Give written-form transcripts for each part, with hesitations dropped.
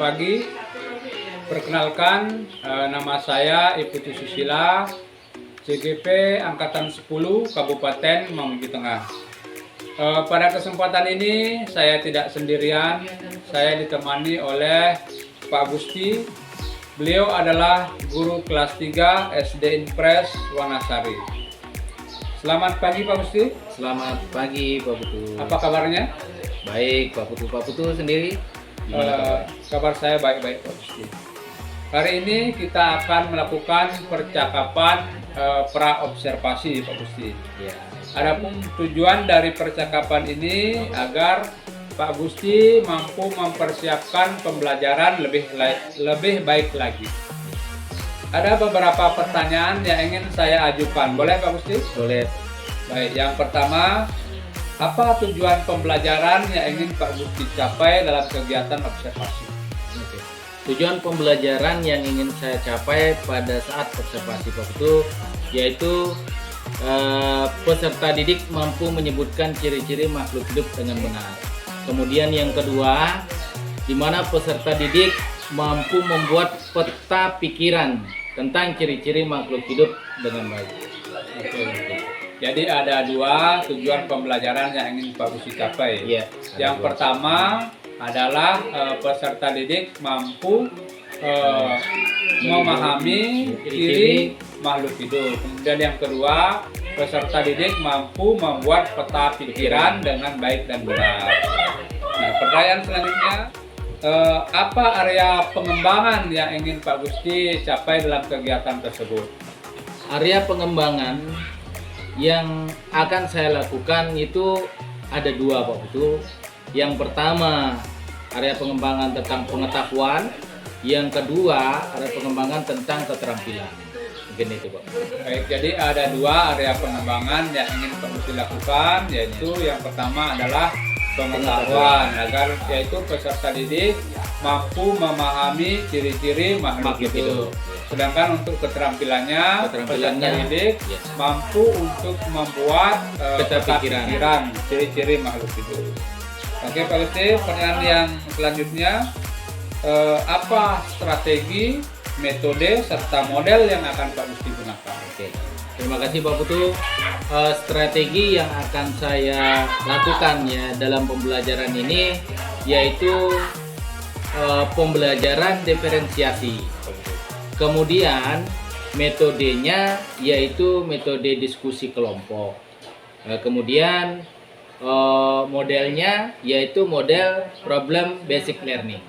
pagi. Perkenalkan, nama saya Iputu Susila, CGP Angkatan 10 Kabupaten Mamuju Tengah. Pada kesempatan ini saya tidak sendirian, saya ditemani oleh Pak Gusti. Beliau adalah guru kelas 3 SD Impres Wanasari. Selamat pagi Pak Gusti. Selamat pagi Pak Putu. Apa kabarnya? Baik Pak Putu. Pak Putu sendiri gimana kabar saya baik-baik Pak Gusti. Hari ini kita akan melakukan percakapan pra-observasi Pak Gusti. Ya. Adapun tujuan dari percakapan ini agar Pak Gusti mampu mempersiapkan pembelajaran lebih baik lagi. Ada beberapa pertanyaan yang ingin saya ajukan. Boleh Pak Gusti? Boleh. Baik, yang pertama, apa tujuan pembelajaran yang ingin Pak Gusti capai dalam kegiatan observasi? Oke. Tujuan pembelajaran yang ingin saya capai pada saat observasi Pak Putu yaitu peserta didik mampu menyebutkan ciri-ciri makhluk hidup dengan benar. Kemudian yang kedua, di mana peserta didik mampu membuat peta pikiran tentang ciri-ciri makhluk hidup dengan baik. Oke. Jadi ada dua tujuan pembelajaran yang ingin Pak Gusti capai. Ya, yang pertama adalah peserta didik mampu memahami ciri makhluk hidup. Kemudian yang kedua, peserta didik mampu membuat peta pikiran dengan baik dan benar. Nah, pertanyaan selanjutnya, apa area pengembangan yang ingin Pak Gusti capai dalam kegiatan tersebut? Area pengembangan yang akan saya lakukan itu ada dua Pak Putu. Yang pertama, area pengembangan tentang pengetahuan. Yang kedua, area pengembangan tentang keterampilan. Mungkin itu Pak. Baik, jadi ada dua area pengembangan yang ingin Pak Gusti lakukan, yaitu yang pertama adalah pengetahuan, agar yaitu peserta didik mampu memahami ciri-ciri makhluk hidup. Sedangkan untuk keterampilannya peserta didik mampu untuk membuat peta pikiran ciri-ciri makhluk hidup. Oke Pak Gusti, pertanyaan yang selanjutnya, apa strategi, metode, serta model yang akan Pak Gusti gunakan? Oke. Terima kasih Pak Putu. Strategi yang akan saya lakukan ya dalam pembelajaran ini yaitu pembelajaran diferensiasi. Kemudian metodenya yaitu metode diskusi kelompok. Kemudian modelnya yaitu model problem basic learning.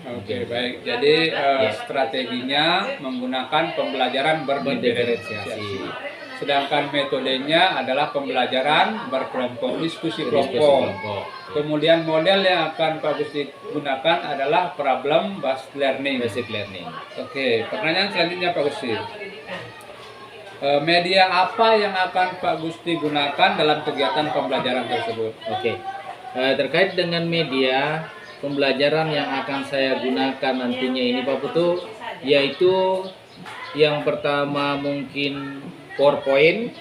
Oke, baik. Jadi strateginya menggunakan pembelajaran berdiferensiasi. Sedangkan metodenya adalah pembelajaran berkelompok, diskusi kelompok. Kemudian model yang akan Pak Gusti gunakan adalah problem based learning. Basic learning. Oke, pertanyaan selanjutnya Pak Gusti. Media apa yang akan Pak Gusti gunakan dalam kegiatan pembelajaran tersebut? Oke. Terkait dengan media pembelajaran yang akan saya gunakan nantinya ini Pak Putu yaitu yang pertama mungkin PowerPoint,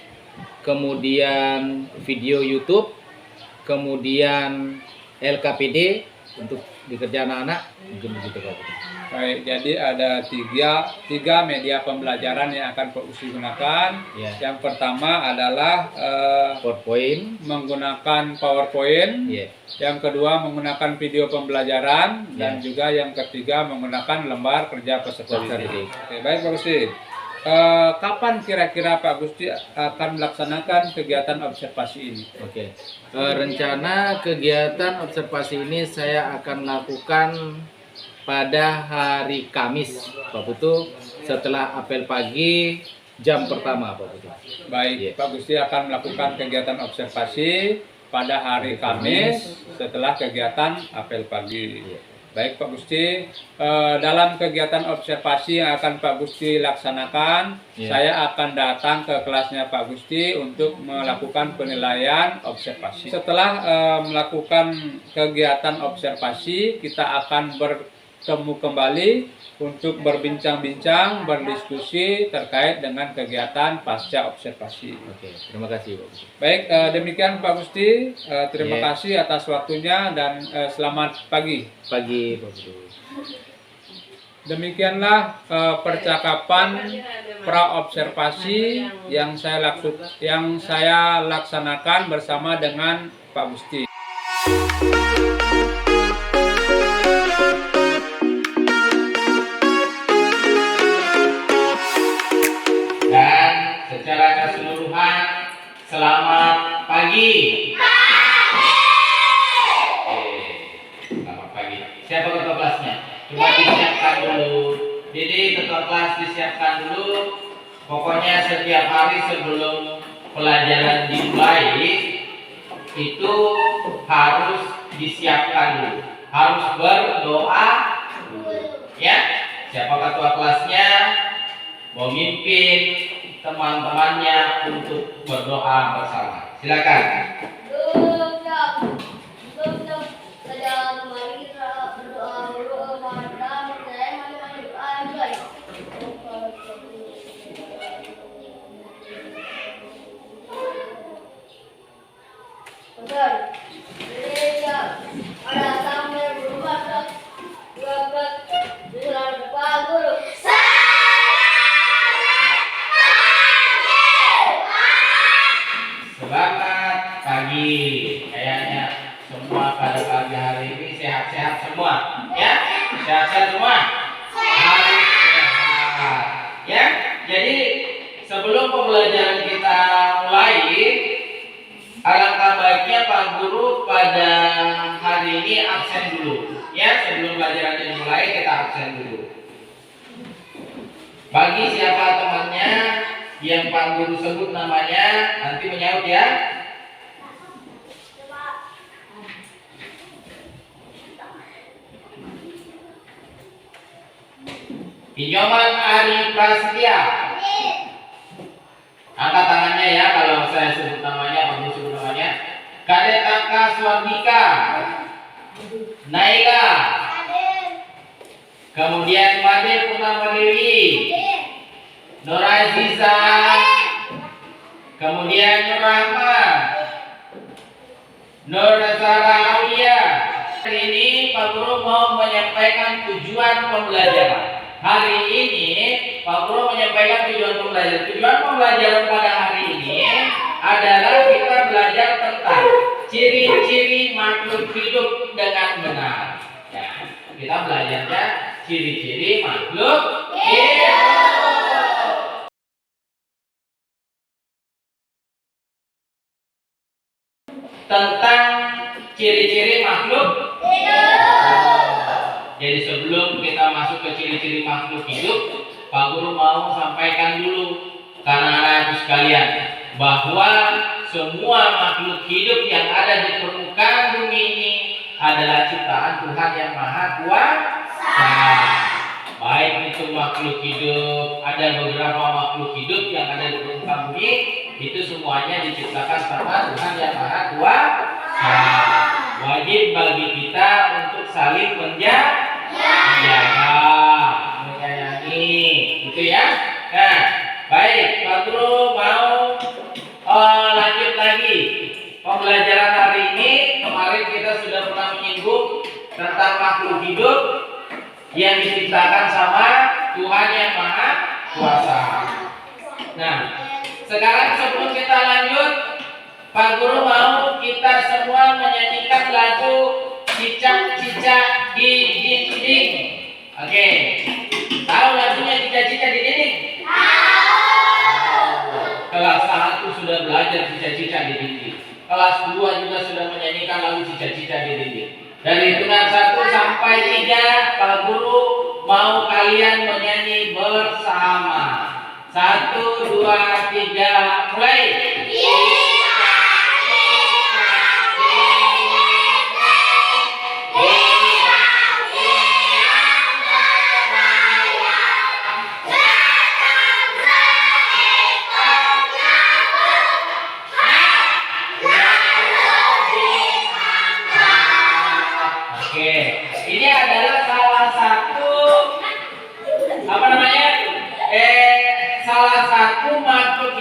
kemudian video YouTube, kemudian LKPD untuk dikerja anak-anak, mungkin begitu Pak Putu. Baik, jadi ada tiga media pembelajaran yang akan Pak Gusti gunakan. Ya. Yang pertama adalah PowerPoint, menggunakan PowerPoint. ya. Yang kedua menggunakan video pembelajaran, dan juga yang ketiga menggunakan lembar kerja peserta didik. Oke, baik Pak Gusti. Kapan kira-kira Pak Gusti akan melaksanakan kegiatan observasi ini? Oke. Rencana kegiatan observasi ini saya akan lakukan pada hari Kamis Pak Putu setelah apel pagi jam pertama Pak Putu. Baik, Pak Gusti akan melakukan kegiatan observasi pada hari Kamis setelah kegiatan apel pagi. Baik Pak Gusti, dalam kegiatan observasi yang akan Pak Gusti laksanakan, saya akan datang ke kelasnya Pak Gusti untuk melakukan penilaian observasi. Setelah melakukan kegiatan observasi, kita akan bertemu kembali untuk berbincang-bincang, berdiskusi terkait dengan kegiatan pasca observasi. Oke, terima kasih Pak. Baik, demikian Pak Gusti. Terima kasih atas waktunya dan selamat pagi. Pagi Pak. demikianlah percakapan praobservasi yang saya laksanakan bersama dengan Pak Gusti. Dan secara keseluruhan selamat pagi. Selamat pagi. Siapa ketua kelasnya? Coba disiapkan dulu. Jadi ketua kelas disiapkan dulu. Pokoknya setiap hari sebelum pelajaran dimulai itu harus disiapkan dulu. Harus berdoa dulu. Ya. Siapa ketua kelasnya? Memimpin teman-temannya untuk berdoa bersama. Silakan. Selamat pagi. Kayaknya semua pada pagi hari ini sehat-sehat semua, ya? Sehat-sehat semua. Harus sehat, ya. Jadi sebelum pembelajaran kita mulai, alangkah baiknya Pak Guru pada hari ini absen dulu, ya. Sebelum pelajaran dimulai kita absen dulu. Bagi siapa temannya yang Pak Guru sebut namanya, nanti menyaut ya. Pinjaman Ari Prasetya. Angkat tangannya ya kalau saya sebut namanya, Pak Guru sebut namanya. Kadet Angka Swardika. Naila. Kemudian Made Purnama Dewi. Nur Aziza. Kemudian Nur Rahman. Nur Zara Aulia. Hari ini Pak Guru mau menyampaikan tujuan pembelajaran. Hari ini Pak Guru menyampaikan tujuan pembelajaran. Tujuan pembelajaran pada hari ini adalah kita belajar tentang ciri-ciri makhluk hidup dengan benar. Ya, kita belajarnya ciri-ciri makhluk hidup. Tentang ciri-ciri makhluk hidup. Jadi sebelum kita masuk ke ciri-ciri makhluk hidup, Pak Guru mau sampaikan dulu karena anak-anak sekalian bahwa semua makhluk hidup yang ada di permukaan bumi ini adalah ciptaan Tuhan yang Maha Kuasa. Baik itu makhluk hidup, ada beberapa makhluk hidup yang ada di permukaan bumi, itu semuanya diciptakan sama Tuhan yang Maha Kuasa. Wajib bagi kita untuk saling menjaga, menyayangi, gitu ya. Nah, baik, Pak Guru mau lanjut lagi pembelajaran hari ini. Kemarin kita sudah pernah menyinggung tentang makhluk hidup yang diciptakan sama Tuhan yang Maha Kuasa. Nah, sekarang sebelum kita lanjut, Pak Guru mau kita semua menyanyikan lagu Cicak-cicak di dinding. Oke. Tahu lagunya Cicak-cicak di dinding? Kelas 1 sudah belajar Cicak-cicak di dinding. Kelas 2 juga sudah menyanyikan lagu Cicak-cicak di dinding. Dari hitungan 1 sampai 3, Pak Guru mau kalian menyanyi bersama. 1, 2, 3, mulai. Ini adalah salah satu salah satu makhluk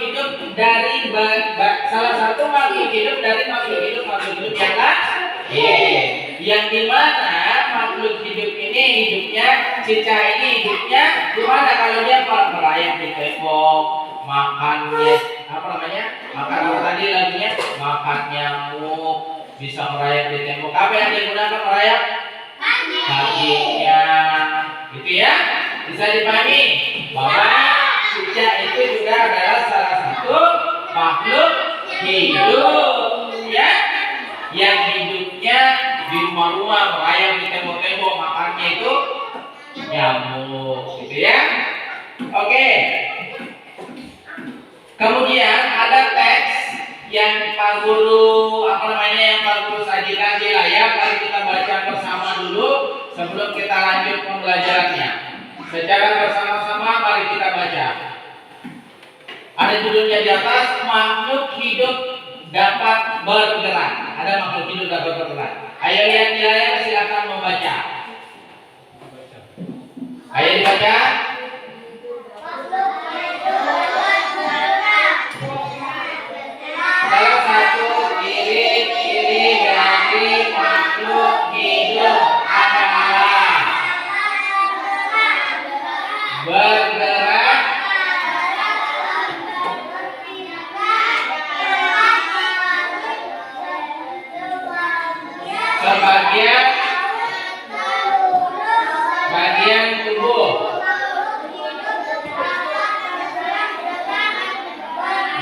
hidup dari makhluk hidup yang dimana makhluk hidup ini hidupnya, cicak ini hidupnya gimana kalau dia merayap di tembok, makannya apa namanya? Makan apa tadi lagunya? Makan nyamuk, bisa merayap di tembok. Apa yang digunakan merayap? Kakinya. Gitu ya? Bisa dipahami bahwa cicak itu juga adalah salah satu makhluk hidup ya, yang hidupnya di rumah-rumah, merayap di tembok-tembok, makannya itu nyamuk, gitu ya. Oke. Kemudian ada teks yang Pak Guru yang Pak Guru sajikan di layar. Mari kita baca bersama dulu sebelum kita lanjut pembelajarannya. Secara bersama-sama mari kita baca. Ada judulnya di atas, makhluk hidup dapat bergerak. Ada makhluk hidup dapat bergerak. Ayo lihat di layar, silakan membaca. Ayo dibaca. Salah satu ciri-ciri dari makhluk hidup adalah bergerak, bagian tubuh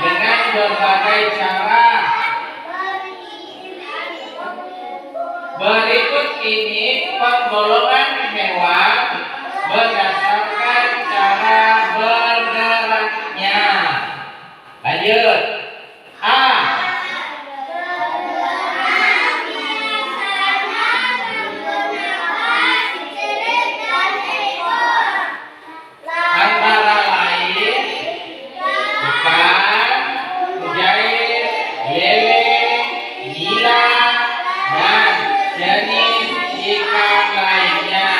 dengan berbagai cara. Berikut ini penggolongan hewan berdasarkan cara bergeraknya. Lanjut. A. Antara lain ikan, mujair, lele, nila, dan jenis ikan lainnya.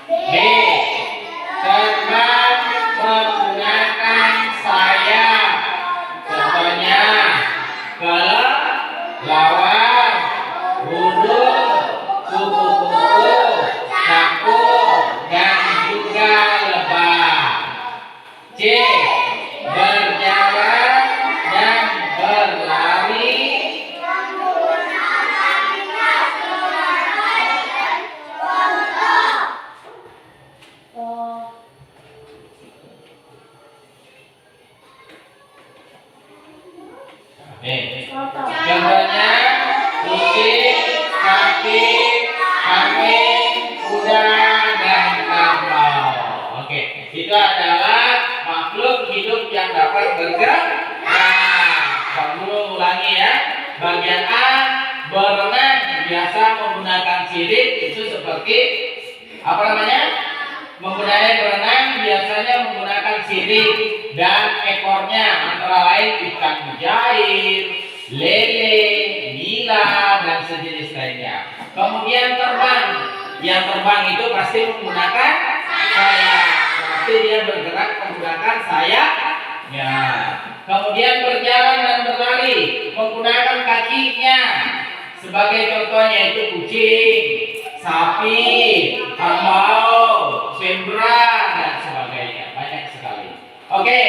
B. Terbang menggunakan sayap. Contohnya kelelawar, burung, kupu-kupu, capung, dan juga lebah. C. Berjalan dan berlari. Contohnya kucing, sapi, kambing, kuda, dan kerbau. Oke, itu adalah makhluk hidup yang dapat bergerak. Kamu ulangi ya. Bagian A, berenang, biasa menggunakan sirip. Itu seperti apa namanya? Menggunakan berenang biasanya menggunakan sirip dan ekornya antara lain ikan mujair, lele, nila, dan sejenis lainnya. Kemudian terbang, yang terbang itu pasti menggunakan sayap. Pasti dia bergerak menggunakan sayapnya. Kemudian berjalan dan berlari menggunakan kakinya. Sebagai contohnya itu kucing, sapi, kerbau, zebra, dan sebagainya. Banyak sekali. Oke.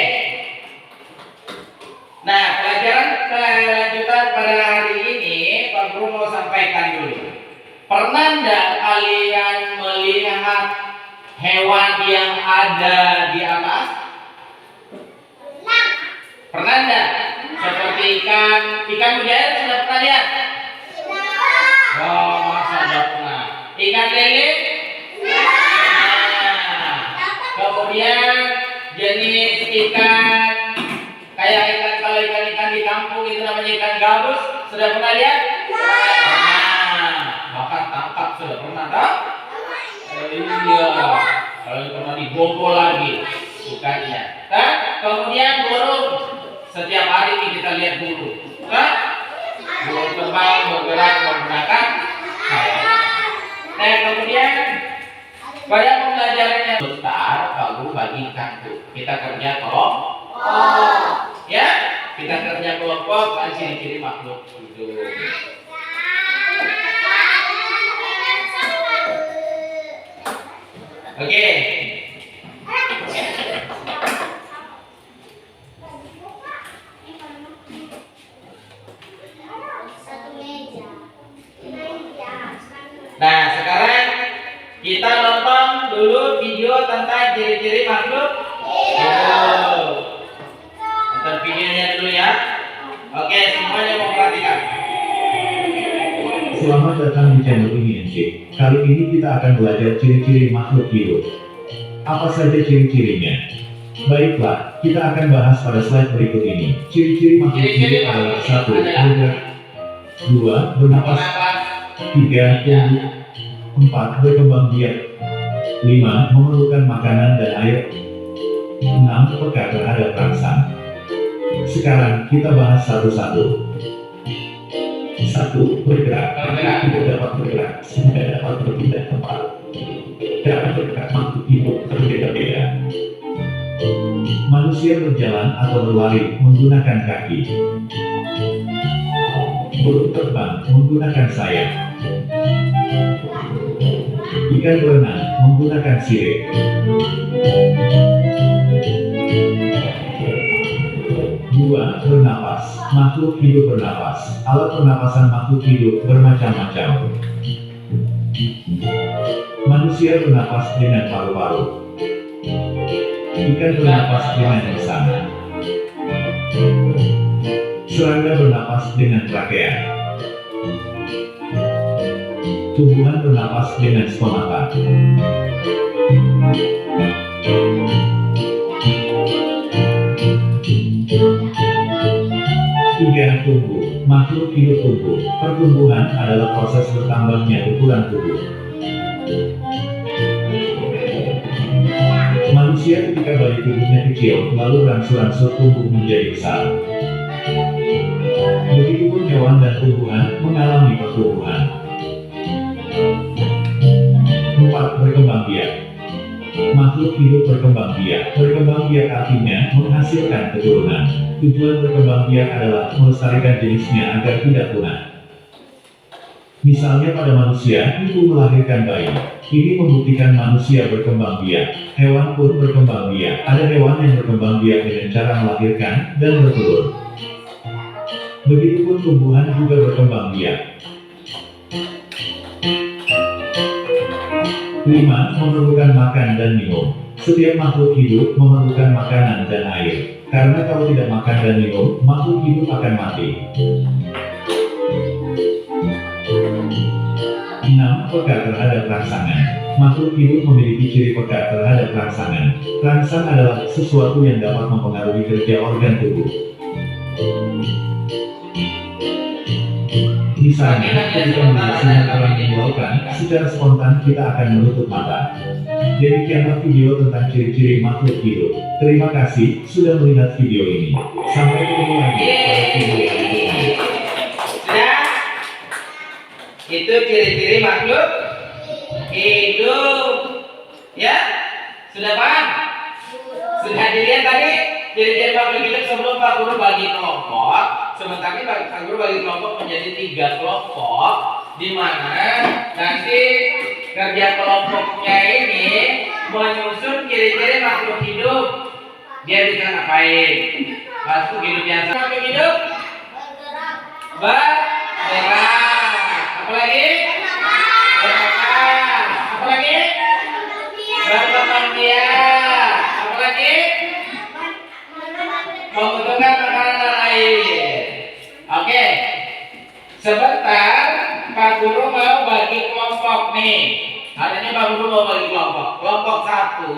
Nah, pelajaran kelanjutan pada hari ini Pak Guru mau sampaikan dulu. Pernah enggak kalian melihat hewan yang ada di atas? Pernah enggak? Seperti ikan mujair sudah pernah lihat? Oh, masa enggak pernah. Ikan lele? Nah, kemudian jenis ikan kayak kalau ikan di kampung itu namanya ikan gabus, sudah pernah lihat? Pernah. Bahkan tangkap sudah pernah, tak? Iya. Kalau pernah dibobol lagi ikannya. Kan? Kemudian burung, setiap hari kita lihat burung. Kan? Burung terbang bergerak menggunakan sayap. Nah, kemudian pada pembelajarannya bentar, kalau bagikan tuh kita kerja kelompok. Ya, kita kerja kelompok dan ciri-ciri makhluk hidup. Oke. Nah, sekarang kita nonton dulu video tentang ciri-ciri makhluk hidup. Nonton videonya dulu ya. Oke, semuanya mau perhatikan. Selamat datang di channel ini NC. Kali ini kita akan belajar ciri-ciri makhluk hidup. Apa saja ciri-cirinya? Baiklah, kita akan bahas pada slide berikut ini. Ciri-ciri makhluk hidup adalah 1. Bergerak, 2. Bernapas, 3. Tumbuh, 4. Berkembang biak, 5. Memerlukan makanan dan air, 6. Peka terhadap rangsang. Sekarang kita bahas satu-satu. 1. Bergerak. Tidak dapat bergerak, tidak dapat berpindah tempat. Dapat bergerak makhluk hidup berbeda-beda. Manusia berjalan atau berlari menggunakan kaki. Burung terbang menggunakan sayap. Ikan berenang menggunakan sirip. 2. Bernapas. Makhluk hidup bernapas. Alat pernapasan makhluk hidup bermacam-macam. Manusia bernapas dengan paru-paru. Ikan bernapas dengan lisan. Serangga bernapas dengan trakea. Tumbuhan bernapas dengan stomata. 3. Tumbuh. Makhluk hidup tumbuh. Pertumbuhan adalah proses bertambahnya ukuran tubuh. Manusia ketika bayi tubuhnya kecil, lalu berangsur-angsur tumbuh menjadi besar. Begitupun hewan dan tumbuhan mengalami pertumbuhan. 4. Berkembang biak. Makhluk hidup berkembang biak. Berkembang biak artinya menghasilkan keturunan. Tujuan berkembang biak adalah melestarikan jenisnya agar tidak punah. Misalnya pada manusia, ibu melahirkan bayi. Ini membuktikan manusia berkembang biak. Hewan pun berkembang biak. Ada hewan yang berkembang biak dengan cara melahirkan dan bertelur. Begitupun tumbuhan juga berkembang biak. 5. Memerlukan makan dan minum. Setiap makhluk hidup memerlukan makanan dan air. Karena kalau tidak makan dan minum, makhluk hidup akan mati. 6. Peka terhadap rangsangan. Makhluk hidup memiliki ciri peka terhadap rangsangan. Rangsang adalah sesuatu yang dapat mempengaruhi kerja organ tubuh. Misalnya, ketika melihat sinar terang di lautan, secara spontan kita akan menutup mata. Demikianlah video tentang ciri-ciri makhluk hidup. Terima kasih sudah melihat video ini. Sampai ketemu lagi pada video berikutnya. Sudah? Itu ciri-ciri makhluk hidup. Ya? Sudah paham? Sudah dilihat tadi ciri-ciri makhluk hidup sebelum Pak Guru bagi kelompok. Sementara ini Pak Guru bagi kelompok menjadi 3 kelompok, di mana nanti kerja kelompoknya ini menyusun ciri-ciri makhluk hidup. Dia bisa ngapain? Makhluk hidup yang sama. Makhluk hidup bergerak. Apa lagi? Bermakan. Apa lagi? Berkembang biak. Apa lagi? Membutuhkan makanan dan air. Oke. Sebentar Pak Guru mau bagi kelompok nih. Hari ini Pak Guru mau bagi kelompok. Kelompok 1,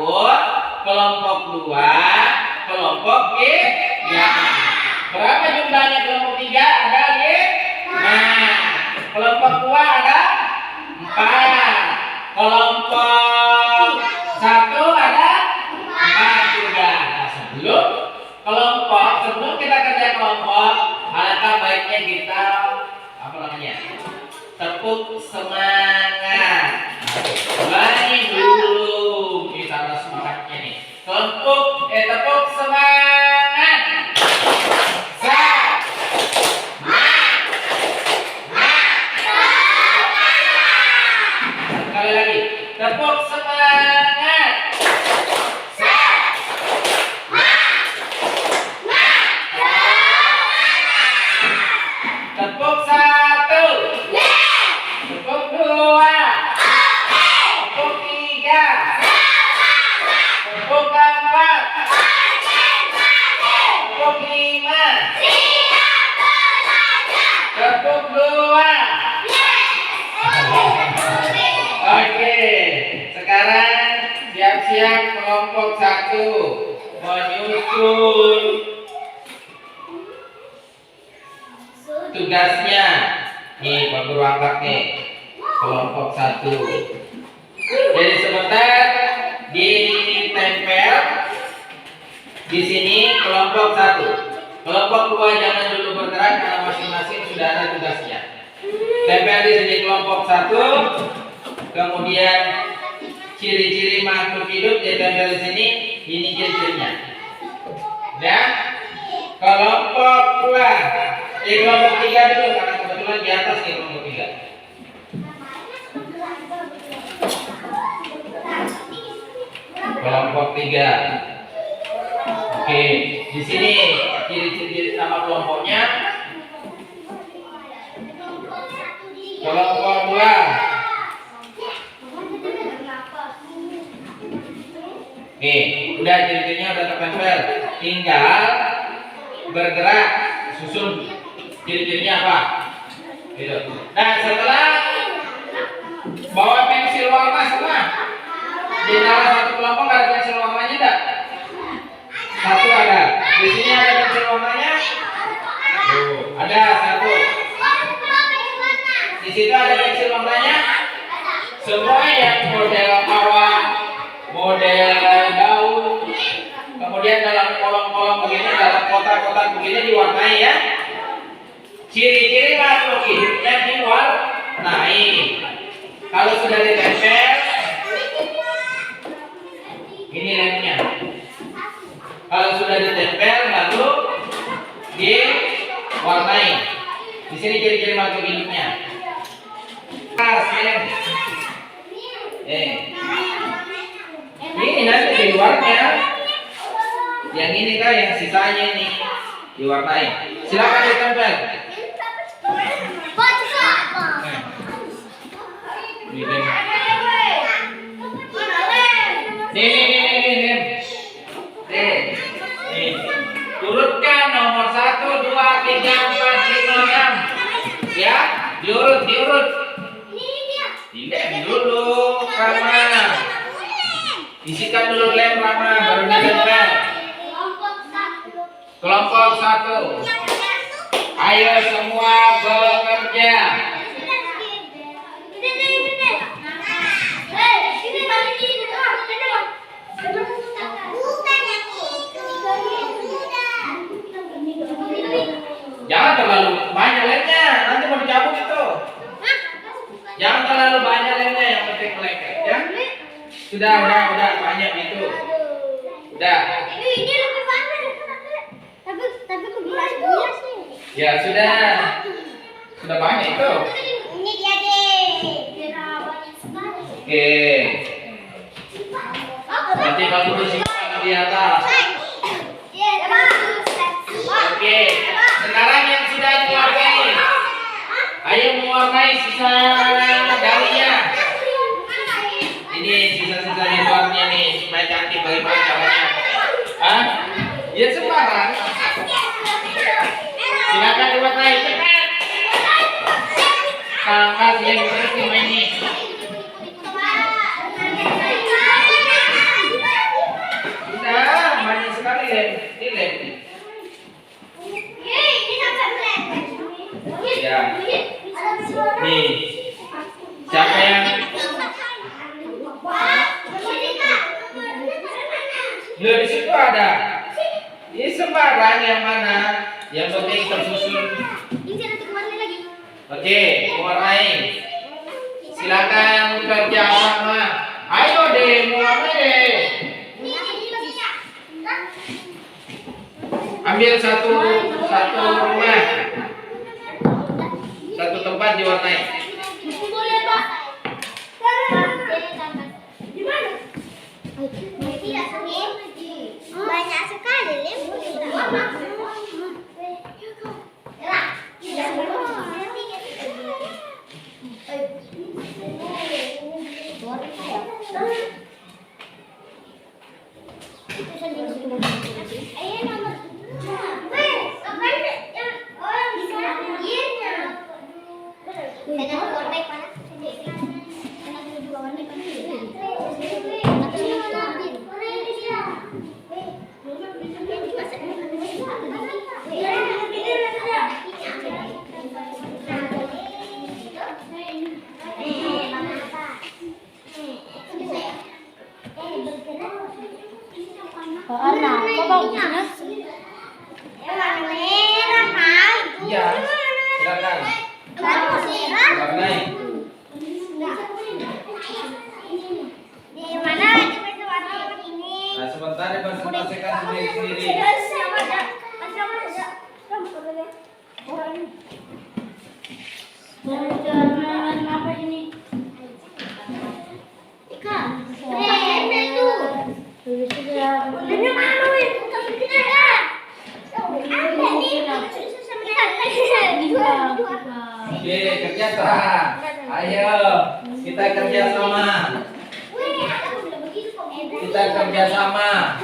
kelompok 2, kelompok 3. Berapa jumlahnya kelompok 3? Ada 5. Kelompok 2 ada 4. Kelompok 1 ada 4 juga. Nah, sebelum kita kerja kelompok, alangkah baiknya kita tepuk semangat. Ulangi dulu, kita harus semangatnya nih. Tepuk semangat. Sekali lagi, tepuk semangat. dua, tepuk tiga, tepuk keempat, tepuk lima, tepuk dua. Oke, sekarang siap-siap kelompok 1 menyusun tugasnya. Nih, Pak Guru angkat nih. Kelompok 1. Jadi sebentar ditempel di sini kelompok 1. Kelompok 2 jangan dulu bergerak karena masing-masing sudah ada tugasnya. Tempel di sini kelompok 1. Kemudian ciri-ciri makhluk hidup ditempel di sini. Ini ciri-cirinya. Dan kelompok 2. Kelompok 3 dulu karena kebetulan di atas nih kelompok 3. Kelompok 3. Oke, di sini ciri-ciri nama kelompoknya. Kelompok 2. Oke, udah ciri-cirinya udah tertempel. Tinggal bergerak, susun ciri-cirinya apa? Gitu. Nah, setelah bawa pensil warna semua. Di dalam satu kelompok ada pensil warnanya enggak? Satu ada. Di sini ada pensil warnanya? Ada satu. Di situ ada pensil warnanya? Semua yang model awan, model daun, kemudian dalam kolom-kolom begini, dalam kotak-kotak begini diwarnai ya. Ciri-ciri makhluk hidupnya diwarnai. Kalau sudah ditempel, ini lemnya. Kalau sudah ditempel lalu diwarnai. Di sini ciri-ciri makhluk hidupnya. Ini nanti di luarnya. Yang ini kah yang sisanya ini diwarnai. Silakan ditempel. Nih. Turutkan nomor 1, 2, 3, 4, 5, 6. Ya, diurut. Dilem dulu, Rama. Isikan dulu lem, Rama, baru ditempel. Kelompok 1. Ayo semua bekerja. Jangan terlalu banyak lemnya, nanti mau dicabut itu. Jangan terlalu banyak lemnya, yang penting melengket ya. Sudah banyak itu. Udah. Ini lebih banyak. Tapi kebilas nih. Ya sudah banyak itu. Ini dia deh. Banyak sekali. Oke. Nanti kalau disimpan di atas. Oke. Sekarang yang sudah diwarnai, ayo mewarnai sisa darinya. Ini sisa-sisa di luarnya nih supaya cantik. Bagaimana caranya? Ya sembarang. Silakan diwarnai cepat. Kakak yang bersih ini. Sudah banyak sekali lem. Ini lem. Ya. Nih. Siapa yang ya, di situ ada. Ini sembarang yang mana? Yang penting tersusun. Oke, warnai. Silakan kerja sama. Ayo deh, warnai deh. Ambil satu rumah. Satu tempat diwarnai. Banyak sekali lem. Warna apa bagusnya? Warna merah kan? Iya. Silakan. Warna merah. Warnai. Di mana lagi warna ini? Nah, sebentar dipresentasikan sendiri-sendiri. Warna apa ini? Ika, keren itu. Ini malu itu kita kan? Ada nih. Oke, kerja keras. Ayo, kita kerja sama. Kita kerja sama.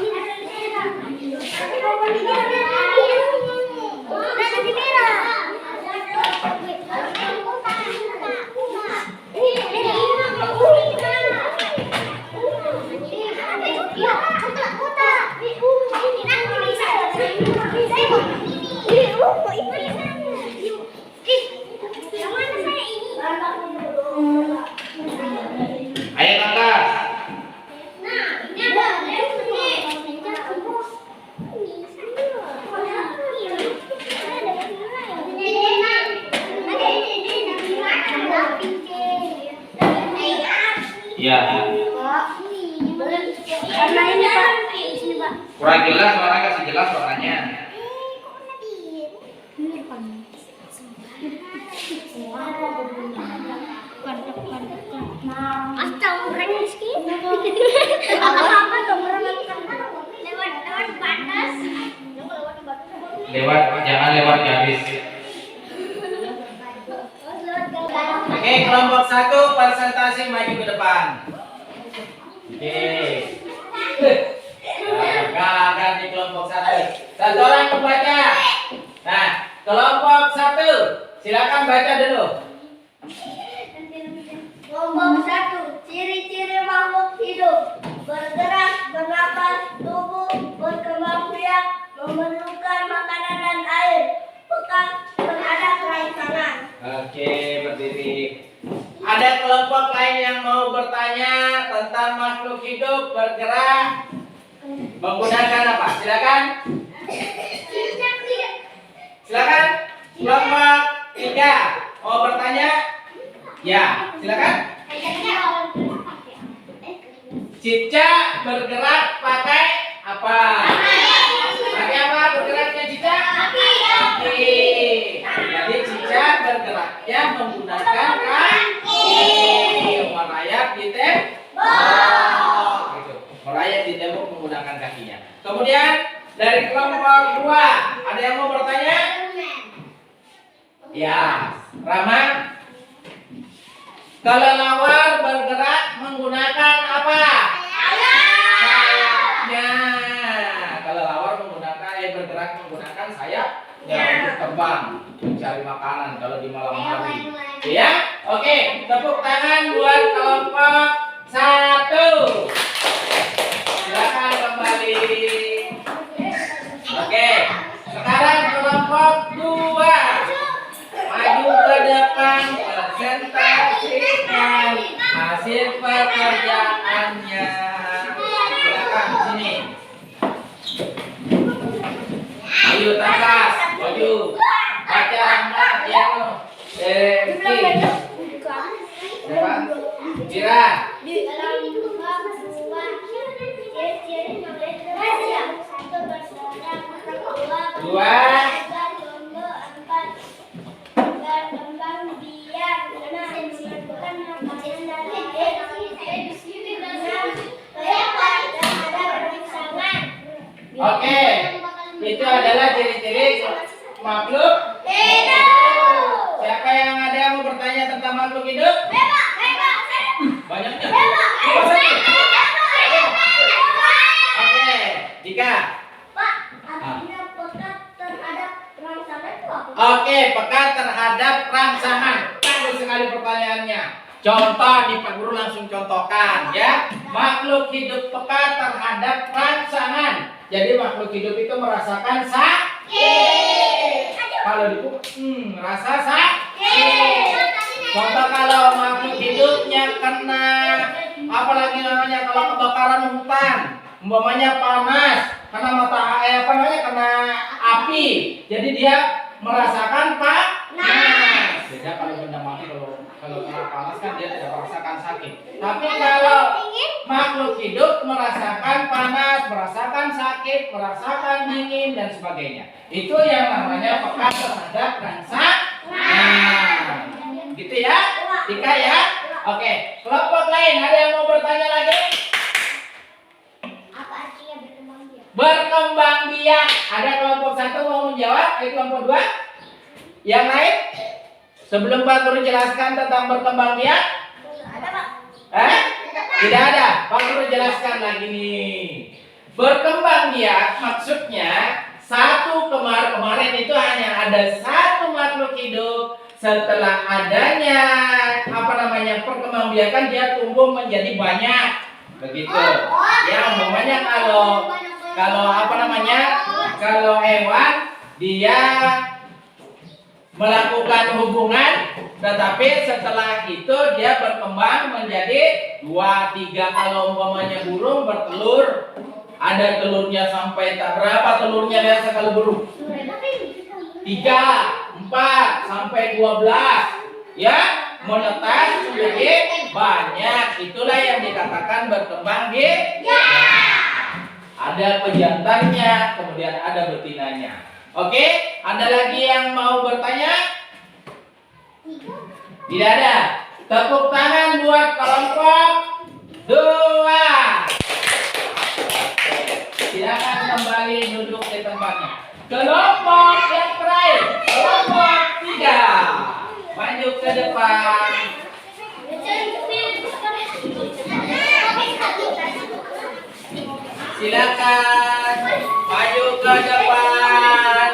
Ayo kakak. Iya. Warna ini Pak. Sini Pak. Kurang jelas suara, kasih jelas suaranya. Apa dong lewat batas. Jangan lewat garis. Oke, kelompok 1 presentasi maju ke depan. Oke. Nah, di kelompok 1. Satu orang membaca. Nah, kelompok 1 silakan baca dulu. Kelompok 1, ciri-ciri makhluk hidup: bergerak, bernapas, tubuh, berkembang biak, memerlukan makanan dan air, peka terhadap rangsangan. Oke, berdiri. Ada kelompok lain yang mau bertanya tentang makhluk hidup bergerak menggunakan apa? Silakan. Silakan. Kelompok 3 mau bertanya? Ya, silakan. Cicak bergerak pakai apa? Pakai apa bergeraknya cicak? Kaki. Jadi cicak bergeraknya menggunakan kaki. Merayap di tembok. Gitu. Merayap di tembok menggunakan kakinya. Kemudian dari kelompok 2 ada yang mau bertanya? Ya, Rama. Kelelawar bergerak menggunakan apa? Sayapnya. Kelelawar bergerak menggunakan sayap untuk terbang mencari makanan kalau di malam hari. Ya, oke. Tepuk tangan buat kelompok 1. Silakan kembali. Oke. Sekarang kelompok 2. Maju ke depan, presentasikan hasil pekerjaannya. Silakan di sini. Ayo Takas, maju. Baca anak ya lo. Siapa? Kira. Dua. Oke, itu adalah ciri-ciri makhluk hidup. Siapa yang ada yang mau bertanya tentang makhluk hidup? Banyaknya. Oke, Dika. Oke, peka terhadap rangsangan. Bagus sekali pertanyaannya. Contoh nih Pak Guru langsung contohkan ya. Makhluk hidup peka terhadap rangsangan. Jadi makhluk hidup itu merasakan sakit. Kalau dipukul, rasa sakit. Contoh kalau makhluk hidupnya kena, apalagi namanya kalau kebakaran hutan, umpamanya panas karena kena api, jadi dia merasakan panas. Beda kalau benda mati, kalau kena panas kan dia tidak merasakan sakit. Tapi kalau makhluk hidup merasakan panas, merasakan sakit, merasakan dingin dan sebagainya. Itu yang namanya peka terhadap rangsangan. Gitu ya, Tika ya. Oke, kelompok lain ada yang mau bertanya lagi? Apa artinya berkembang biak? Berkembang biak. Ada kelompok satu mau menjawab, kelompok dua. Yang lain? Sebelum Pak Guru jelaskan tentang berkembang biak? Ada, Pak. Tidak ada. Pak Guru jelaskan lagi nih. Berkembang biak maksudnya kemarin itu hanya ada satu makhluk hidup. Setelah adanya perkembangbiakan dia tumbuh menjadi banyak. Begitu. Ya, umpamanya kalau hewan dia melakukan hubungan, tetapi setelah itu dia berkembang menjadi 2, 3. Kalau umpamanya burung bertelur, ada telurnya sampai tak berapa telurnya biasa kalau burung? 3, 4 sampai 12. Ya, menetas menjadi banyak. Itulah yang dikatakan berkembang biak. Ada pejantannya, kemudian ada betinanya. Oke, ada lagi yang mau bertanya? Tidak ada. Tepuk tangan buat kelompok 2. Silakan kembali duduk di tempatnya. Kelompok yang terakhir, kelompok 3. Maju ke depan. Silakan maju ke depan.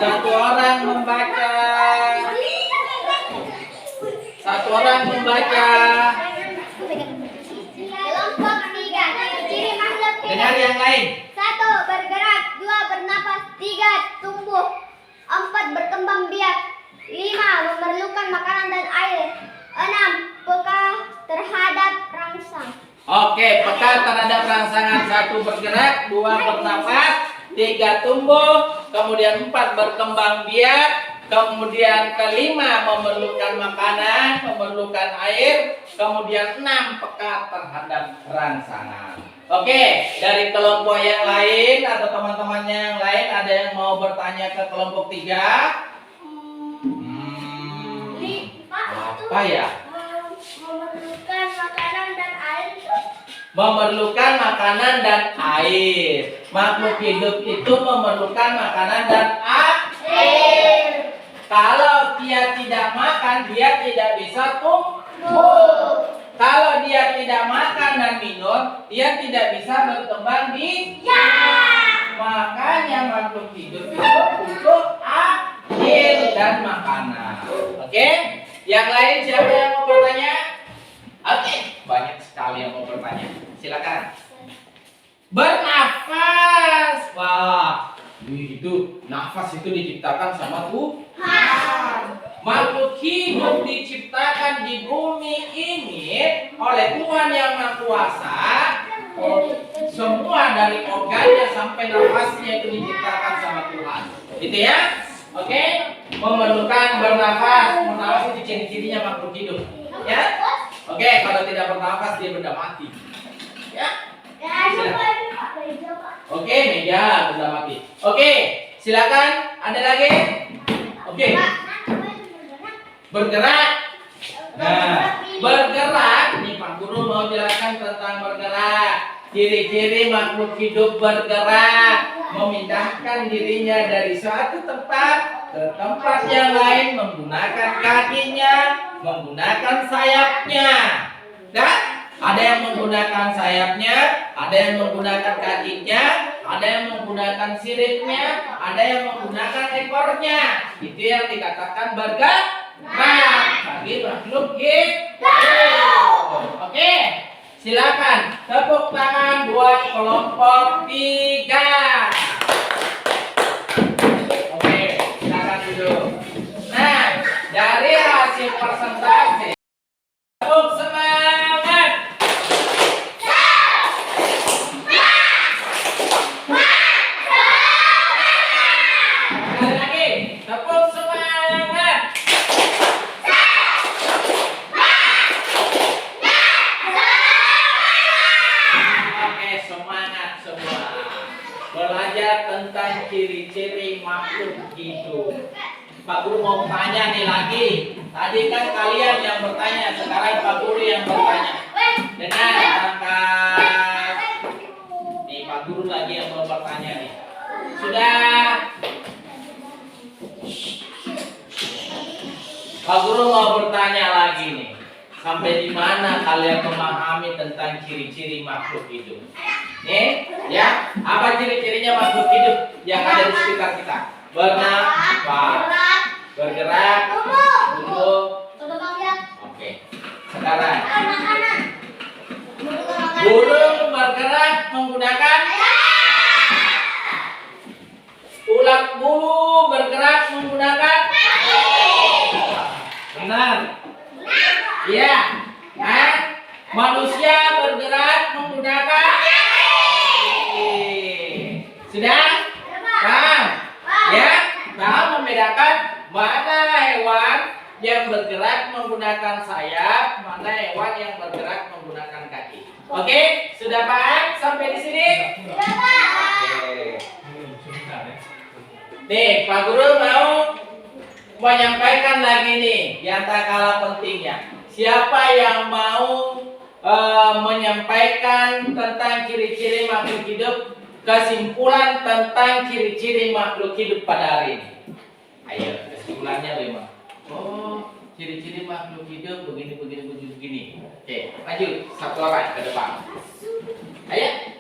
Satu orang membaca. Kelompok 3. Ciri makhluk Dengar yang lain. 1. Bergerak. 2. Bernapas. 3. Tumbuh. 4. Berkembang biak. 5. Memerlukan makanan dan air. 6. Peka terhadap rangsang. Oke, peka terhadap rangsangan. 1 bergerak, 2 bernafas, 3 tumbuh, kemudian 4 berkembang biak, kemudian kelima memerlukan makanan, memerlukan air, kemudian 6 peka terhadap rangsangan. Oke, dari kelompok yang lain atau teman-temannya yang lain ada yang mau bertanya ke kelompok 3? Apa ya? Memerlukan makanan dan air. Memerlukan makanan dan air. Makhluk hidup itu memerlukan makanan dan air. Kalau dia tidak makan, dia tidak bisa tumbuh. Kalau dia tidak makan dan minum, dia tidak bisa berkembang biak. Makanya makhluk hidup itu butuh air dan makanan. Oke? Yang lain siapa yang mau bertanya? Oke, banyak sekali yang mau bertanya. Silakan. Bernafas. Wah, itu nafas itu diciptakan sama Tuhan. Makhluk hidup diciptakan di bumi ini oleh Tuhan yang Maha Kuasa. Semua dari organnya sampai nafasnya itu diciptakan sama Tuhan. Gitu ya? Oke? Memerlukan bernafas. Bernafas itu ciri-cirinya makhluk hidup. Ya? Oke, kalau tidak bernafas dia benda mati. Ya? Oke, meja benda mati. Oke, silakan. Ada lagi? Oke. Bergerak. Nah, bergerak. Nih Pak Guru mau jelaskan tentang bergerak. Ciri-ciri makhluk hidup bergerak, memindahkan dirinya dari suatu tempat ke tempat yang lain menggunakan kakinya, menggunakan sayapnya. Dan ada yang menggunakan sayapnya, ada yang menggunakan kakinya, ada yang menggunakan siripnya, ada yang menggunakan ekornya. Itu yang dikatakan bergerak bagi makhluk hidup. Oke. Silakan tepuk tangan buat kelompok 3. Oke, silakan duduk. Nah, dari hasil presentasi, tepuk semangat. tentang ciri-ciri makhluk hidup. Pak Guru mau tanya nih lagi. Tadi kan kalian yang bertanya, sekarang Pak Guru yang bertanya. Dengar, angkat. Nih Pak Guru lagi yang mau bertanya nih. Sudah. Pak Guru mau bertanya lagi nih. Sampai di mana kalian memahami tentang ciri-ciri makhluk hidup? Nih, ya, apa ciri-cirinya makhluk hidup yang ada di sekitar kita? Bernafas, bergerak, tumbuh. Oke. Sekarang, burung bergerak menggunakan ulat bulu bergerak menggunakan. Benar. Iya. Manusia bergerak menggunakan. Sudah? Paham? Ya? Paham membedakan mana hewan yang bergerak menggunakan sayap, mana hewan yang bergerak menggunakan kaki. Oke? Sudah paham sampai di sini? Oke. Nih, Pak Guru mau menyampaikan lagi nih yang tak kalah pentingnya. Siapa yang mau menyampaikan tentang ciri-ciri makhluk hidup, kesimpulan tentang ciri-ciri makhluk hidup pada hari ini? Ayo, kesimpulannya bagaimana? Oh, ciri-ciri makhluk hidup begini. Oke, maju satu orang ke depan. Ayo.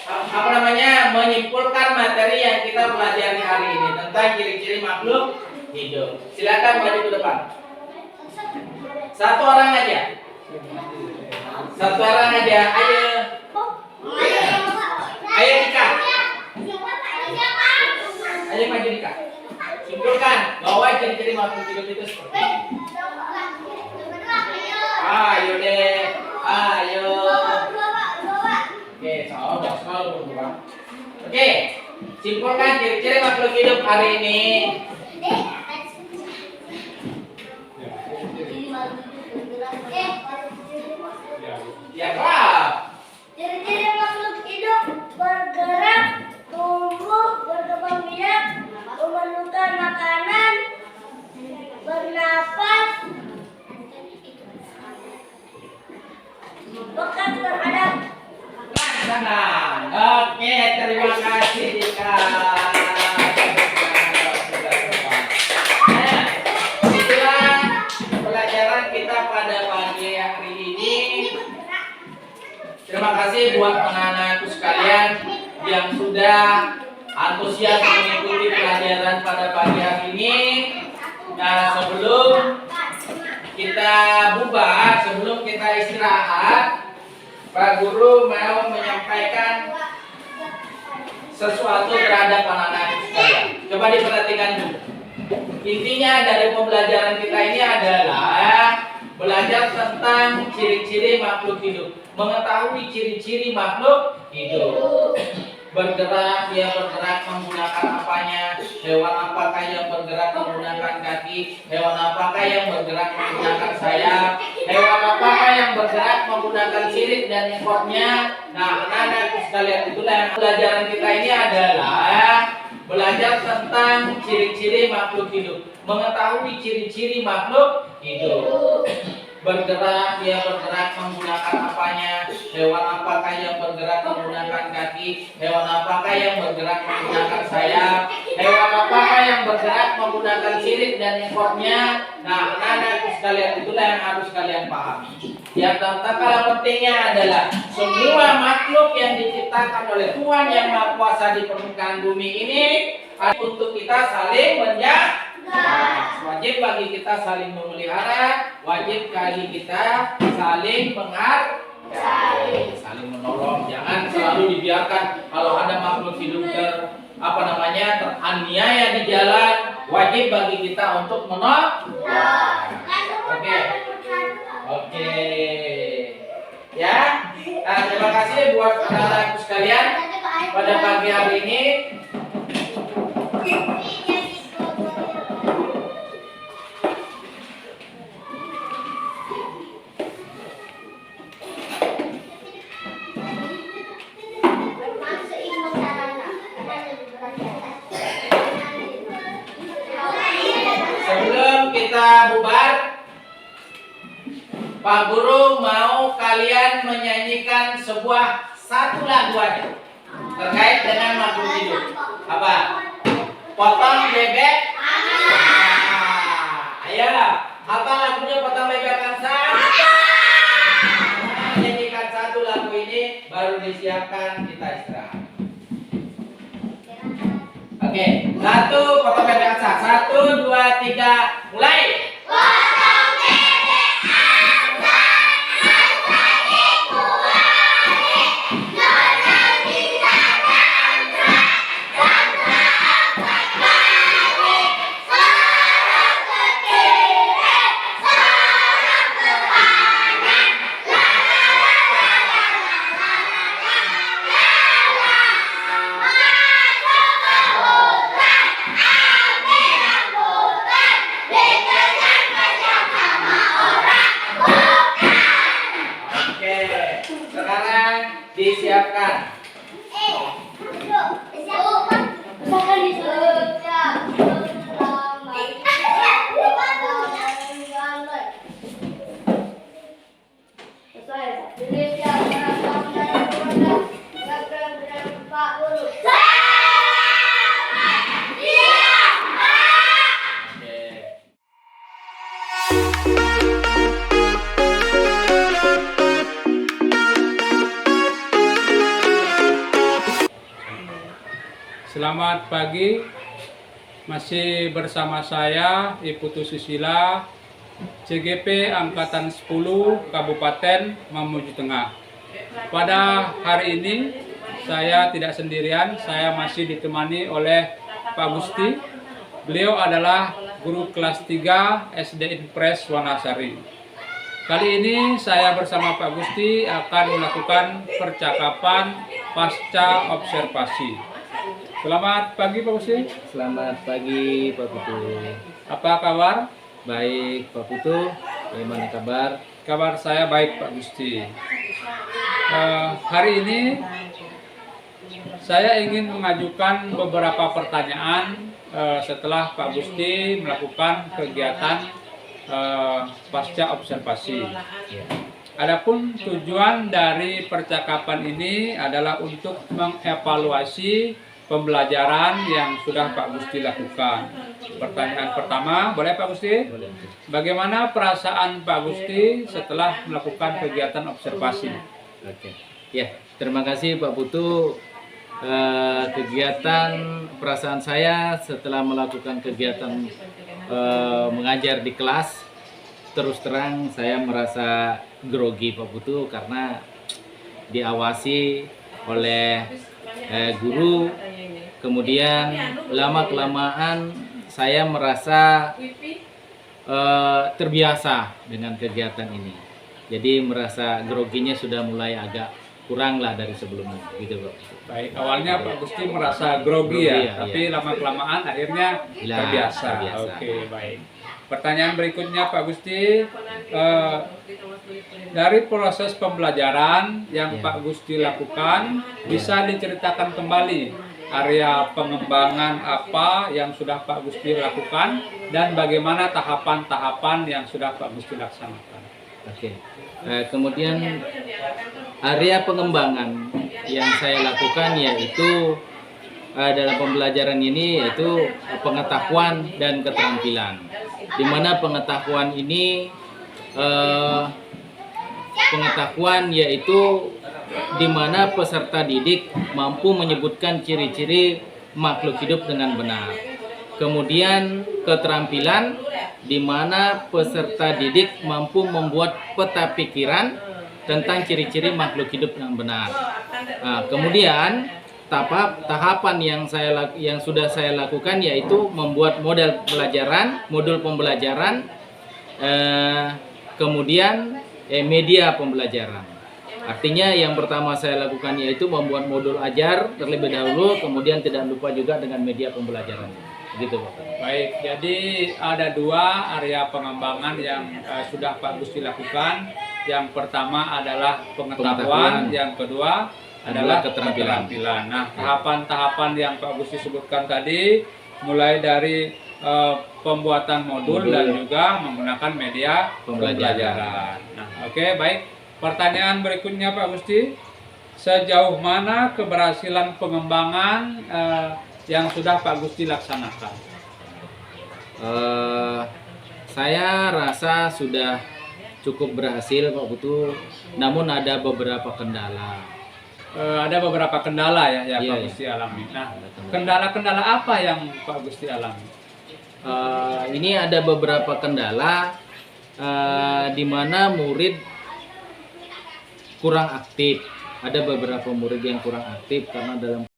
Apa namanya, menyimpulkan materi yang kita pelajari hari ini tentang ciri-ciri makhluk hidup. Silakan maju ke depan. Satu orang aja. Ayo. Ayo Dika. Ayo maju Dika. Simpulkan bahwa ciri-ciri makhluk hidup itu seperti ini. Ayo deh. Ayo. Oke, selalu berubah. Oke, simpulkan ciri-ciri makhluk hidup hari ini. Ya, Pak. Ciri-ciri makhluk hidup: bergerak, tumbuh, berkembang biak, memerlukan makanan, bernapas, pekat terhadap. Senang. Oke, terima kasih Dika. Nah, itulah pelajaran kita pada pagi hari ini. Terima kasih buat anak-anakku sekalian yang sudah antusias mengikuti pelajaran pada pagi hari ini. Nah, sebelum kita bubar, sebelum kita istirahat, Pak Guru mau menyampaikan sesuatu terhadap anak-anak sekalian. Coba diperhatikan dulu. Intinya dari pembelajaran kita ini adalah belajar tentang ciri-ciri makhluk hidup, mengetahui ciri-ciri makhluk hidup. Bergerak, dia bergerak menggunakan apanya? Hewan apakah yang bergerak menggunakan kaki? Hewan apakah yang bergerak menggunakan sayap? Hewan apakah yang bergerak menggunakan sirip dan ekornya? Nah, anak-anak sekalian, itulah yang pelajaran kita ini adalah belajar tentang ciri-ciri makhluk hidup, mengetahui ciri-ciri makhluk hidup. Bergerak, dia bergerak menggunakan apanya? Hewan apakah yang bergerak menggunakan kaki? Hewan apakah yang bergerak menggunakan sayap? Hewan apakah yang bergerak menggunakan sirip dan ekornya? Nah, anak-anak sekalian, itulah yang harus kalian pahami. Yang tak kalah pentingnya adalah semua makhluk yang diciptakan oleh Tuhan yang Maha Kuasa di permukaan bumi ini untuk kita saling menjaga. Wajib bagi kita saling memelihara, wajib bagi kita saling menghargai, saling menolong. Jangan selalu dibiarkan kalau ada makhluk hidup teraniaya di jalan, wajib bagi kita untuk menolong. Oke. Ya. Nah, terima kasih buat anak-anakku sekalian pada pagi hari ini. Pak Guru mau kalian menyanyikan satu lagu aja terkait dengan makhluk hidup. Apa? Potong bebek. Ayo, apa lagunya potong bebek Kansa? Nyanyikan satu lagu ini, baru disiapkan kita istirahat. Oke, satu potong bebek Kansa. 1, 2, 3, mulai. Disiapkan. Selamat pagi, masih bersama saya Iputu Susila, CGP Angkatan 10 Kabupaten Mamuju Tengah. Pada hari ini saya tidak sendirian, saya masih ditemani oleh Pak Gusti. Beliau adalah guru kelas 3 SD Impres Wanasari. Kali ini saya bersama Pak Gusti akan melakukan percakapan pasca observasi. Selamat pagi Pak Gusti. Selamat pagi Pak Putu. Apa kabar? Baik Pak Putu, bagaimana kabar? Kabar saya baik Pak Gusti. Hari ini saya ingin mengajukan beberapa pertanyaan setelah Pak Gusti melakukan kegiatan pasca observasi. Adapun tujuan dari percakapan ini adalah untuk mengevaluasi pembelajaran yang sudah Pak Gusti lakukan. Pertanyaan pertama, boleh Pak Gusti? Boleh. Bagaimana perasaan Pak Gusti setelah melakukan kegiatan observasi? Oke. Ya, terima kasih Pak Putu. Kegiatan perasaan saya setelah melakukan kegiatan mengajar di kelas, terus terang saya merasa grogi Pak Putu karena diawasi oleh guru. Kemudian lama-kelamaan saya merasa terbiasa dengan kegiatan ini. Jadi merasa groginya sudah mulai agak kurang lah dari sebelumnya, gitu Pak. Baik, awalnya Pak Gusti merasa grogi ya, tapi lama-kelamaan akhirnya terbiasa. Oke, baik. Pertanyaan berikutnya Pak Gusti, dari proses pembelajaran yang Pak Gusti lakukan, bisa diceritakan kembali area pengembangan apa yang sudah Pak Gusti lakukan dan bagaimana tahapan-tahapan yang sudah Pak Gusti laksanakan. Oke. Kemudian area pengembangan yang saya lakukan yaitu dalam pembelajaran ini yaitu pengetahuan dan keterampilan. Di mana pengetahuan ini pengetahuan yaitu di mana peserta didik mampu menyebutkan ciri-ciri makhluk hidup dengan benar. Kemudian keterampilan di mana peserta didik mampu membuat peta pikiran tentang ciri-ciri makhluk hidup yang benar. Nah, kemudian tahapan yang sudah saya lakukan yaitu membuat modul pembelajaran, kemudian media pembelajaran. Artinya yang pertama saya lakukan yaitu membuat modul ajar terlebih dahulu, kemudian tidak lupa juga dengan media pembelajaran. Begitu Pak. Baik, jadi ada dua area pengembangan yang sudah Pak Gusti lakukan. Yang pertama adalah pengetahuan, yang kedua adalah keterampilan. Nah, tahapan-tahapan yang Pak Gusti sebutkan tadi, mulai dari pembuatan modul dan juga menggunakan media pembelajaran. Nah, oke, baik. Pertanyaan berikutnya Pak Gusti, sejauh mana keberhasilan pengembangan yang sudah Pak Gusti laksanakan? Saya rasa sudah cukup berhasil Pak Putu, namun ada beberapa kendala. Ada beberapa kendala ya Iya, Pak iya. Gusti alami. Nah, kendala-kendala apa yang Pak Gusti alami? Ini ada beberapa kendala di mana murid kurang aktif. Ada beberapa murid yang kurang aktif karena dalam